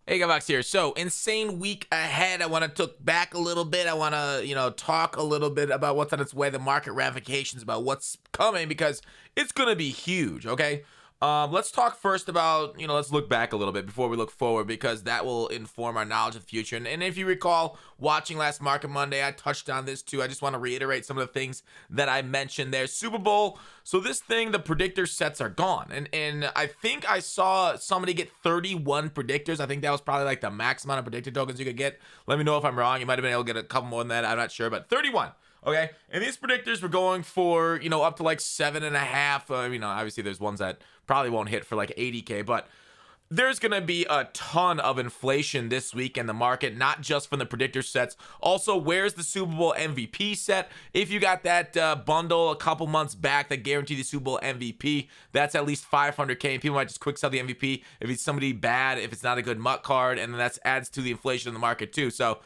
Hey, Gavox here. So, insane week ahead. I want to look back a little bit. I want to, talk a little bit about what's on its way, the market ramifications about what's coming because it's going to be huge, okay? Let's talk first about, let's look back a little bit before we look forward because that will inform our knowledge of the future. And if you recall watching last Market Monday, I touched on this too. I just want to reiterate some of the things that I mentioned there. Super Bowl. So this thing, the predictor sets are gone. And I think I saw somebody get 31 predictors. I think that was probably like the max amount of predictor tokens you could get. Let me know if I'm wrong. You might have been able to get a couple more than that. I'm not sure, but 31. Okay, and these predictors were going for, up to like 7.5. Obviously there's ones that probably won't hit for like 80K, but there's going to be a ton of inflation this week in the market, not just from the predictor sets. Also, where's the Super Bowl MVP set? If you got that bundle a couple months back that guaranteed the Super Bowl MVP, that's at least 500K, and people might just quick sell the MVP if it's somebody bad, if it's not a good MUT card, and then that adds to the inflation in the market too. So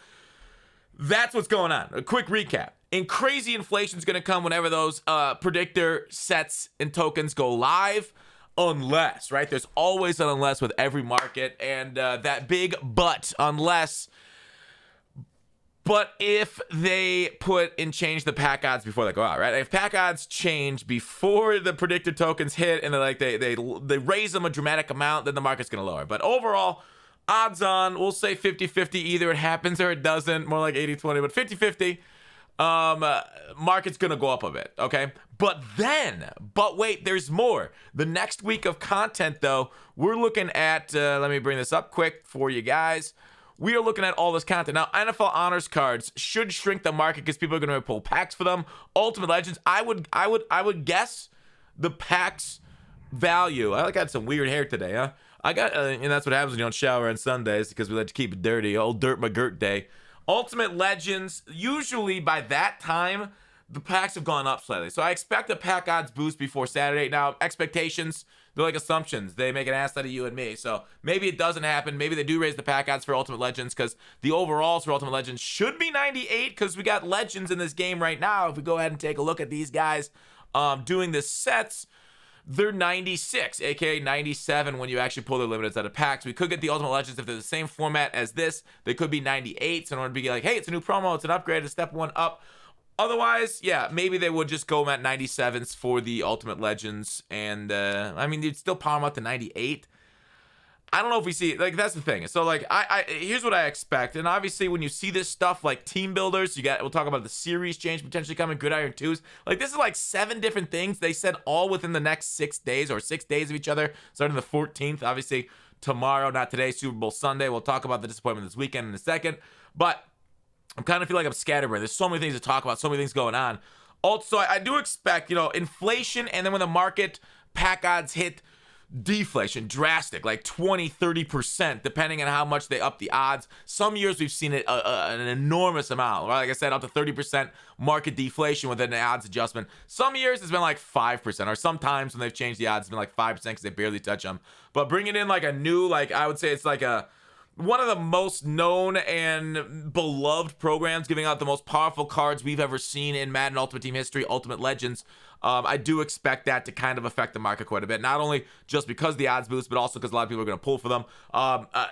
that's what's going on. A quick recap. And crazy inflation is going to come whenever those predictor sets and tokens go live. Unless, right? There's always an unless with every market. And that big but, unless. But if they put and change the pack odds before they go out, right? If pack odds change before the predictor tokens hit and they raise them a dramatic amount, then the market's going to lower. But overall, odds on, we'll say 50-50. Either it happens or it doesn't. More like 80-20, but 50-50. Market's gonna go up a bit, okay? But wait, there's more. The next week of content, though, we're looking at, let me bring this up quick for you guys. We are looking at all this content. Now, NFL honors cards should shrink the market because people are gonna pull packs for them. Ultimate Legends, I would guess the packs value. I got some weird hair today, huh? And that's what happens when you don't shower on Sundays because we like to keep it dirty. Old Dirt McGirt day. Ultimate Legends, usually by that time, the packs have gone up slightly. So I expect a pack odds boost before Saturday. Now, expectations, they're like assumptions. They make an ass out of you and me. So maybe it doesn't happen. Maybe they do raise the pack odds for Ultimate Legends because the overalls for Ultimate Legends should be 98 because we got Legends in this game right now. If we go ahead and take a look at these guys doing the sets, they're 96, aka 97 when you actually pull their limiteds out of packs. We could get the Ultimate Legends if they're the same format as this. They could be 98, so in order to be like, hey, it's a new promo, it's an upgrade, it's step one up. Otherwise, yeah, maybe they would just go at 97s for the Ultimate Legends, and you'd still power them up to 98. I don't know if we see, like, that's the thing. So, like, I here's what I expect. And obviously, when you see this stuff like team builders, we'll talk about the series change potentially coming, Gridiron 2s. Like, this is like 7 different things. They said all within the next 6 days or 6 days of each other, starting the 14th. Obviously, tomorrow, not today, Super Bowl Sunday. We'll talk about the disappointment this weekend in a second. But I'm kind of feel like I'm scatterbrained. There's so many things to talk about, so many things going on. Also, I do expect, inflation, and then when the market pack odds hit, deflation, drastic, like 20-30%, depending on how much they up the odds. Some years we've seen it an enormous amount, right? Like I said, up to 30% market deflation within the odds adjustment. Some years it's been like 5%, or sometimes when they've changed the odds, it's been like 5% because they barely touch them. But bringing in like a new, like I would say it's like one of the most known and beloved programs, giving out the most powerful cards we've ever seen in Madden Ultimate Team history, Ultimate Legends. I do expect that to kind of affect the market quite a bit, not only just because of the odds boost, but also because a lot of people are going to pull for them.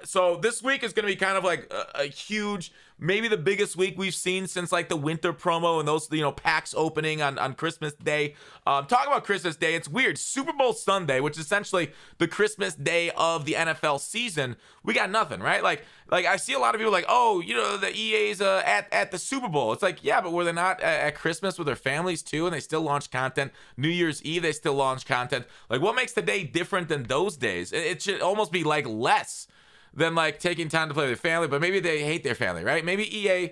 So this week is going to be kind of like a huge, maybe the biggest week we've seen since like the winter promo and those, packs opening on Christmas Day. Talk about Christmas Day. It's weird. Super Bowl Sunday, which is essentially the Christmas day of the NFL season. We got nothing, right? Like I see a lot of people like, oh, the EA's at the Super Bowl. It's like, yeah, but were they not at Christmas with their families too? And they still launch content. New Year's Eve, they still launch content. Like, what makes today different than those days? It should almost be like less than like taking time to play with their family, but maybe they hate their family, right? Maybe EA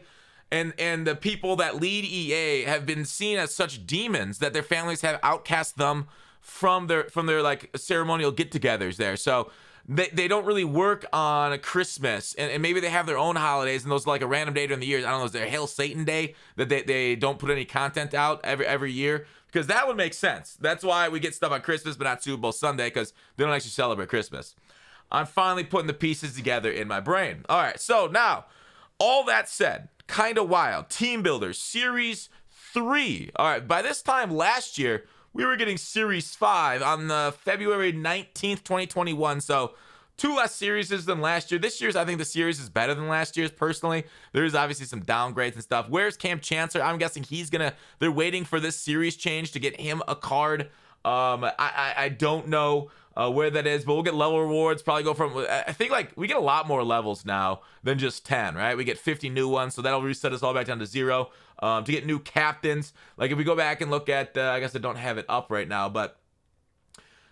and the people that lead EA have been seen as such demons that their families have outcast them from their like ceremonial get-togethers there. So they don't really work on Christmas, and maybe they have their own holidays, and those are like a random day during the year. I don't know, is there Hail Satan Day that they don't put any content out every year? Because that would make sense. That's why we get stuff on Christmas, but not Super Bowl Sunday, because they don't actually celebrate Christmas. I'm finally putting the pieces together in my brain. All right, so now, all that said, kind of wild. Team Builders, Series 3. All right, by this time last year, we were getting Series 5 on the February 19th, 2021. So 2 less series than last year. This year's, I think the series is better than last year's personally. There's obviously some downgrades and stuff. Where's Cam Chancellor? I'm guessing they're waiting for this series change to get him a card. I don't know where that is, but we'll get level rewards. Probably go from, I think like we get a lot more levels now than just 10, right? We get 50 new ones, so that'll reset us all back down to 0. To get new captains, like if we go back and look at, I guess I don't have it up right now, but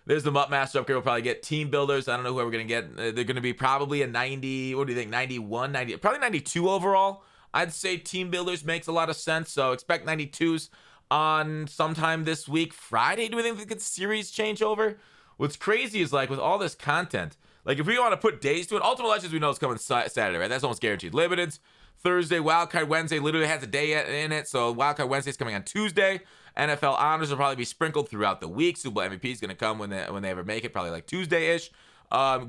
there's the Mutt Master upgrade. We'll probably get team builders. I don't know who we're going to get. They're going to be probably a 90. What do you think? 91, 90, probably 92 overall. I'd say team builders makes a lot of sense. So expect 92s on sometime this week. Friday, do we think we get series change over? What's crazy is like with all this content, like if we want to put days to it, Ultimate Legends we know is coming Saturday, right? That's almost guaranteed. Limiteds, Thursday, Wildcard Wednesday literally has a day in it. So Wildcard Wednesday is coming on Tuesday. NFL honors will probably be sprinkled throughout the week. Super Bowl MVP is going to come when they ever make it, probably like Tuesday-ish.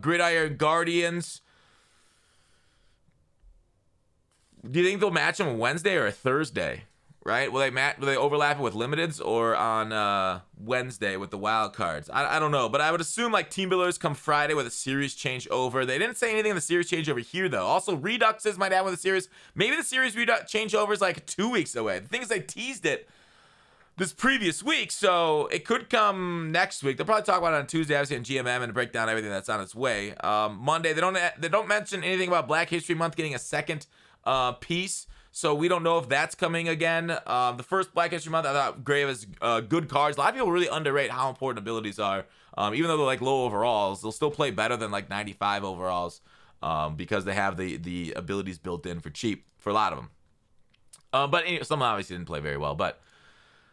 Gridiron Guardians. Do you think they'll match them on Wednesday or a Thursday? Right? Will they overlap it with limiteds or on Wednesday with the wild cards? I don't know, but I would assume like team builders come Friday with a series change over. They didn't say anything in the series change over here though. Also, Reduxes might add with the series. Maybe the series change over is like 2 weeks away. The thing is, they teased it this previous week, so it could come next week. They'll probably talk about it on Tuesday, obviously, on GMM and break down everything that's on its way. Monday, they don't mention anything about Black History Month getting a second piece, so we don't know if that's coming again. The first Black History Month, I thought Grave has good cards. A lot of people really underrate how important abilities are. Even though they're like low overalls, they'll still play better than like 95 overalls because they have the abilities built in for cheap for a lot of them. But anyway, some obviously didn't play very well, but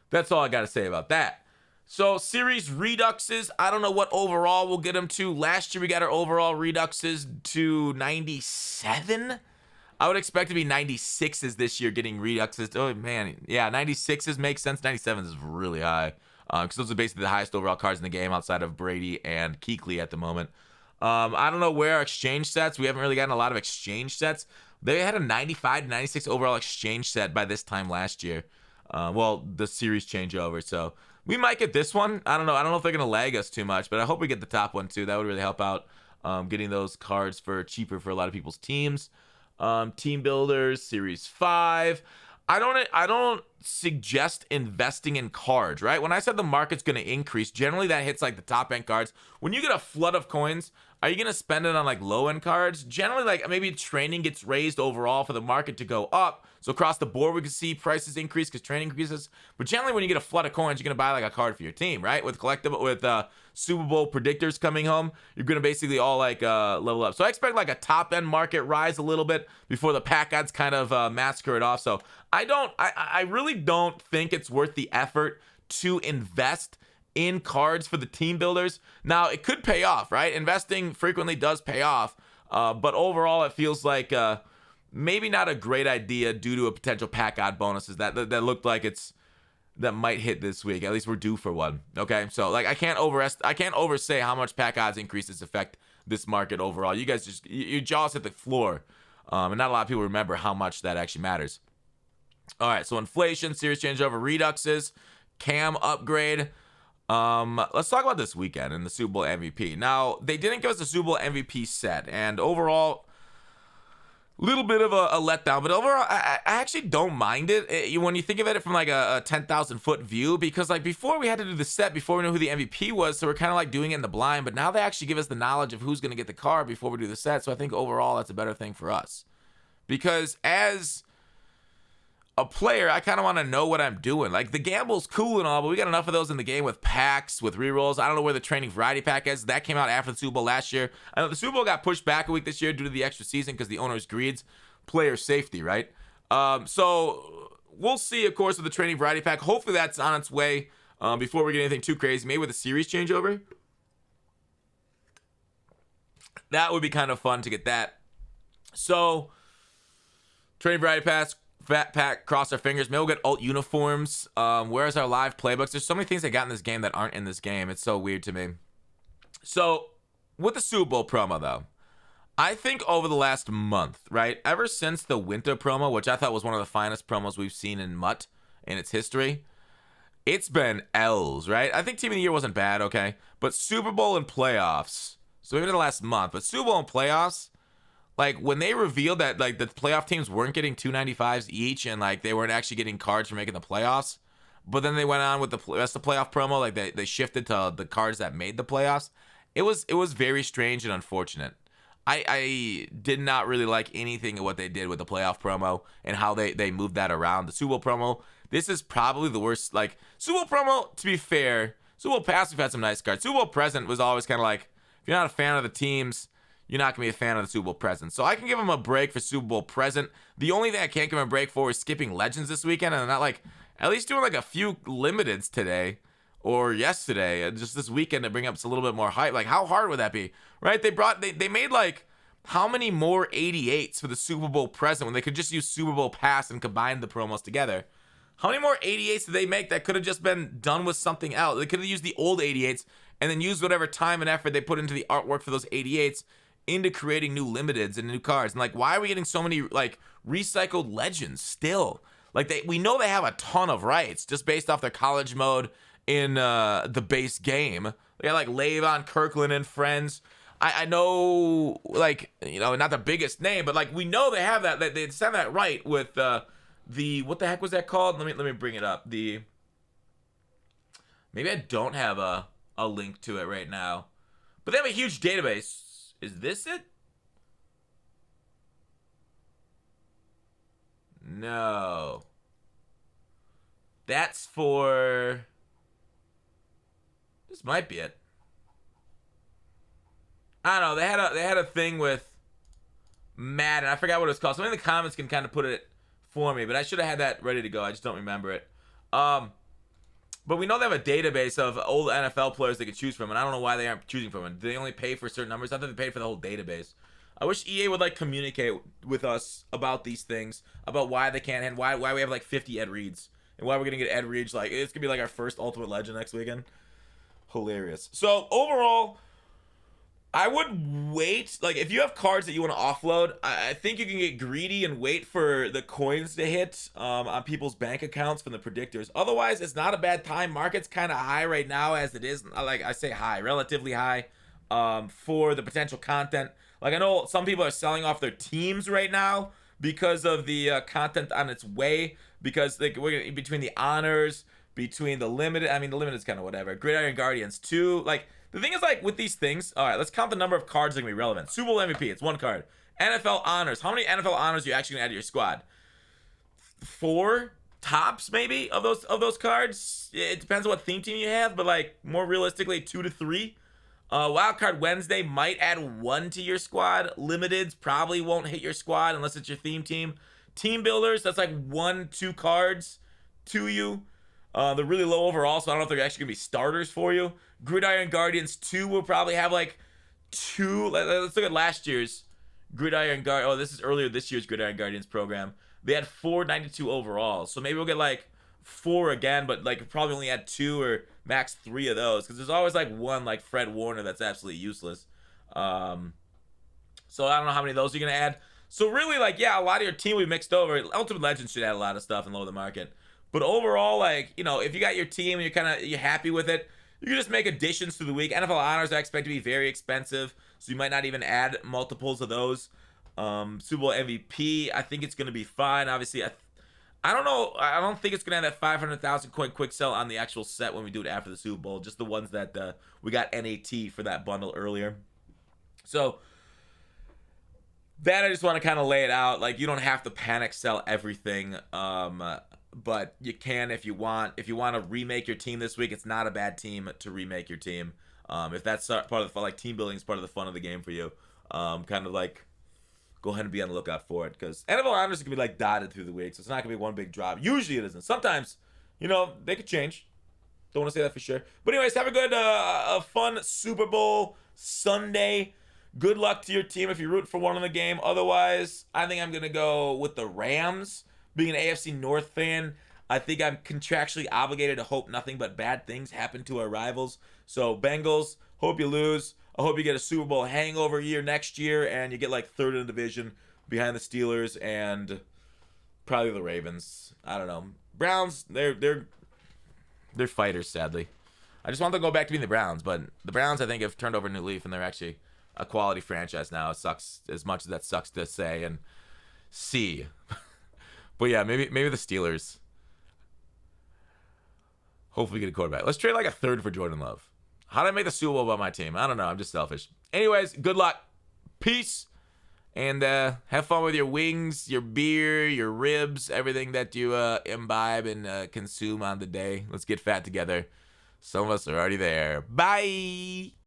that's all I got to say about that. So, series reduxes, I don't know what overall we'll get them to. Last year, we got our overall reduxes to 97. I would expect to be 96s this year getting reduxes. Oh, man. Yeah, 96s make sense. 97s is really high because those are basically the highest overall cards in the game outside of Brady and Kuechly at the moment. I don't know where our exchange sets. We haven't really gotten a lot of exchange sets. They had a 95 to 96 overall exchange set by this time last year. The series changeover. So we might get this one. I don't know. I don't know if they're going to lag us too much, but I hope we get the top one too. That would really help out getting those cards for cheaper for a lot of people's teams. Team builders, series 5. I don't suggest investing in cards, right? When I said the market's going to increase, generally that hits like the top end cards. When you get a flood of coins, are you going to spend it on like low end cards? Generally, like maybe training gets raised overall for the market to go up. So across the board, we can see prices increase because training increases. But generally, when you get a flood of coins, you're going to buy like a card for your team, right? With Super Bowl predictors coming home, you're going to basically all like level up. So I expect like a top end market rise a little bit before the pack odds kind of massacre it off. So I really don't think it's worth the effort to invest in cards for the team builders. Now, it could pay off, right? Investing frequently does pay off. But overall, it feels like maybe not a great idea due to a potential pack odd bonuses that looked like that might hit this week. At least we're due for one. Okay, so like I can't oversay how much pack odds increases affect this market overall. You guys your jaws hit the floor, and not a lot of people remember how much that actually matters. All right, so inflation, series changeover, reduxes, Cam upgrade. Let's talk about this weekend and the Super Bowl MVP. Now, they didn't give us a Super Bowl MVP set, and overall, little bit of a letdown, but overall, I actually don't mind it when you think of it from like a 10,000 foot view, because like before we had to do the set before we knew who the MVP was, so we're kind of like doing it in the blind, but now they actually give us the knowledge of who's going to get the card before we do the set, so I think overall that's a better thing for us. Because as a player, I kind of want to know what I'm doing. Like, the gamble's cool and all, but we got enough of those in the game with packs, with rerolls. I don't know where the training variety pack is. That came out after the Super Bowl last year. I know the Super Bowl got pushed back a week this year due to the extra season because the owners greeds player safety, right? So we'll see, of course, with the training variety pack. Hopefully that's on its way before we get anything too crazy. Maybe with a series changeover. That would be kind of fun to get that. So, training variety pass. Fat pack, cross our fingers. Maybe we'll get alt uniforms. Where's our live playbooks? There's so many things I got in this game that aren't in this game. It's so weird to me. So, with the Super Bowl promo, though, I think over the last month, right, ever since the winter promo, which I thought was one of the finest promos we've seen in MUT in its history, it's been L's, right? I think Team of the Year wasn't bad, okay? But Super Bowl and playoffs, So maybe the last month, but Super Bowl and playoffs, like when they revealed that like the playoff teams weren't getting 295s each and like they weren't actually getting cards for making the playoffs, but then they went on with the rest of the playoff promo, like they shifted to the cards that made the playoffs. It was very strange and unfortunate. I did not really like anything of what they did with the playoff promo and how they moved that around. The Super Bowl promo, this is probably the worst. Like Super Bowl promo, to be fair, Super Bowl past we've had some nice cards. Super Bowl present was always kind of like, if you're not a fan of the teams, you're not gonna be a fan of the Super Bowl present. So I can give them a break for Super Bowl present. The only thing I can't give them a break for is skipping Legends this weekend and not like at least doing like a few limiteds today or yesterday, just this weekend to bring up a little bit more hype. Like how hard would that be, right? They made like how many more 88s for the Super Bowl present when they could just use Super Bowl pass and combine the promos together? How many more 88s did they make that could have just been done with something else? They could have used the old 88s and then used whatever time and effort they put into the artwork for those 88s into creating new limiteds and new cards. And like, why are we getting so many like recycled legends still? Like we know they have a ton of rights just based off their college mode in the base game. They got like Levon Kirkland and friends. I know, like, you know, not the biggest name, but like we know they have that. They send that right with the what the heck was that called? Let me bring it up. Maybe I don't have a link to it right now, but they have a huge database. Is this it? No. That's for... This might be it. I don't know. They had a thing with Madden. I forgot what it was called. Somebody in the comments can kind of put it for me, but I should have had that ready to go. I just don't remember it. But we know they have a database of old NFL players they could choose from, and I don't know why they aren't choosing from it. Do they only pay for certain numbers? I thought they paid for the whole database. I wish EA would like communicate with us about these things, about why they can't, and why we have like 50 Ed Reeds, and why we're gonna get Ed Reeds. Like it's gonna be like our first Ultimate Legend next weekend. Hilarious. So overall, I would wait. Like, if you have cards that you want to offload, I think you can get greedy and wait for the coins to hit on people's bank accounts from the predictors. Otherwise, it's not a bad time. Market's kind of high right now as it is. Like, I say high, relatively high for the potential content. Like, I know some people are selling off their teams right now because of the content on its way. Because, like, we're between the honors, between the limited. I mean, the limited is kind of whatever. Gridiron Guardians 2. Like, the thing is, like, with these things, all right, let's count the number of cards that can be relevant. Super Bowl MVP, it's one card. NFL honors. How many NFL honors are you actually gonna add to your squad? 4 tops, maybe, of those cards. It depends on what theme team you have, but like more realistically, 2 to 3. Wildcard Wednesday might add 1 to your squad. Limiteds probably won't hit your squad unless it's your theme team. Team builders, that's like 1, 2 cards to you. They're really low overall, so I don't know if they're actually gonna be starters for you. Gridiron Guardians 2 will probably have like 2. Let's look at last year's Gridiron Guard. Oh, this is earlier this year's Gridiron Guardians program. They had 492 overall, so maybe we'll get like 4 again, but like probably only had 2 or max 3 of those because there's always like one like Fred Warner that's absolutely useless. So I don't know how many of those you're gonna add. So really, like, yeah, a lot of your team will be mixed over. Ultimate Legends should add a lot of stuff and lower the market. But overall, like, you know, if you got your team and you're happy with it, you can just make additions through the week. NFL honors I expect to be very expensive, so you might not even add multiples of those. Super Bowl MVP, I think it's going to be fine. Obviously, I don't know. I don't think it's going to have that 500,000 coin quick sell on the actual set when we do it after the Super Bowl. Just the ones that we got NAT for that bundle earlier. So that I just want to kind of lay it out. Like, you don't have to panic sell everything. But you can if you want. If you want to remake your team this week, it's not a bad team to remake your team. If that's part of the fun, like team building is part of the fun of the game for you. Kind of like go ahead and be on the lookout for it because NFL honors can be like dotted through the week, so it's not gonna be one big drop. Usually it isn't. Sometimes, you know, they could change. Don't want to say that for sure. But anyways, have a good, a fun Super Bowl Sunday. Good luck to your team if you root for one in the game. Otherwise, I think I'm gonna go with the Rams. Being an AFC North fan, I think I'm contractually obligated to hope nothing but bad things happen to our rivals. So Bengals, hope you lose. I hope you get a Super Bowl hangover year next year and you get like third in the division behind the Steelers and probably the Ravens. I don't know. Browns, they're fighters, sadly. I just want them to go back to being the Browns, but the Browns I think have turned over a new leaf and they're actually a quality franchise now. It sucks as much as that sucks to say and see. But yeah, maybe the Steelers. Hopefully get a quarterback. Let's trade like a third for Jordan Love. How did I make the Super Bowl about my team? I don't know. I'm just selfish. Anyways, good luck. Peace. And have fun with your wings, your beer, your ribs, everything that you imbibe and consume on the day. Let's get fat together. Some of us are already there. Bye.